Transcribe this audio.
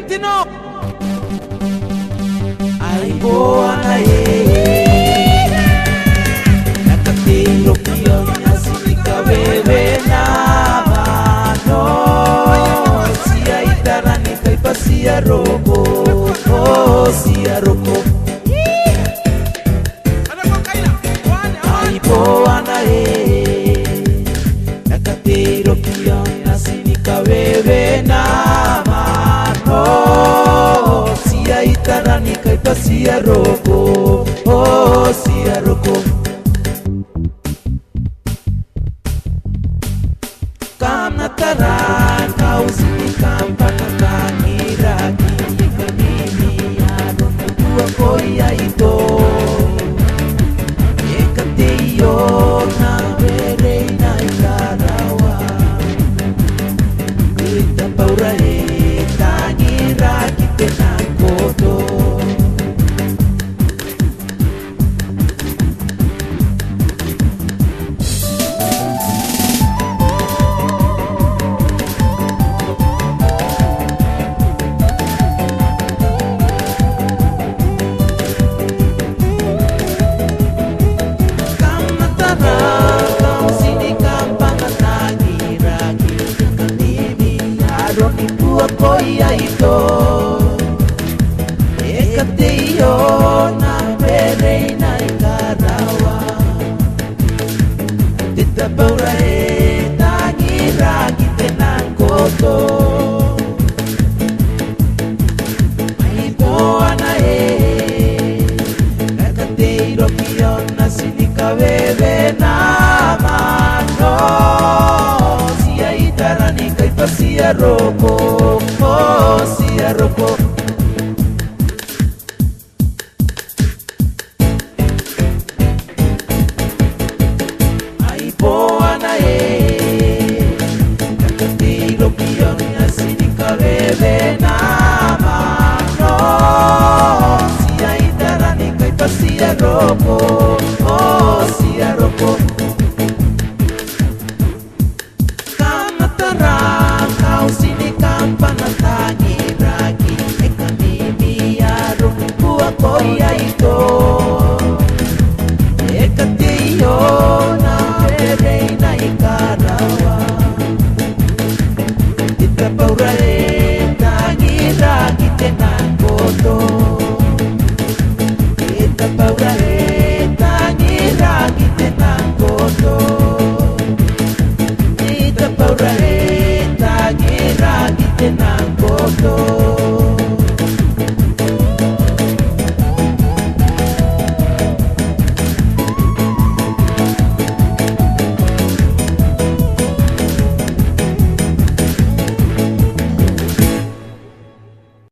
Tinok Aibo na nakatiro kiyo nasika wewe na mano siya itarani kay pa siya roko siya roko Aibo na nakatiro kiyo nasika wewe na siya itarani kay pa siya roko siya roko Kam nataran kau sinikam panakangira kini kanini adon dua koya ito Ekateyo na bere na ikarawa Kita paurahe tangira kite ng koto Koya ito Ekateyo na pere na ikarawa Tita paurahe tangira kite ng koto Aibo na Ekateyo kiyo na sinika wewe na mano Siya itarani kay pa siya roko siya roko Aibo na nakatiro kiyo na sinika wewe na mano siya itarani kay pa siya roko siya roko Kamatarang kau sinikam panatangi-ragi Ekanimi arong buwa koya ito Ekateyo na pere na ikarawa Tita paurahe tangi-ragi tenang koto Tita paurahe tangi-ragi tenang koto Tita paurahe tangi-ragi tenang koto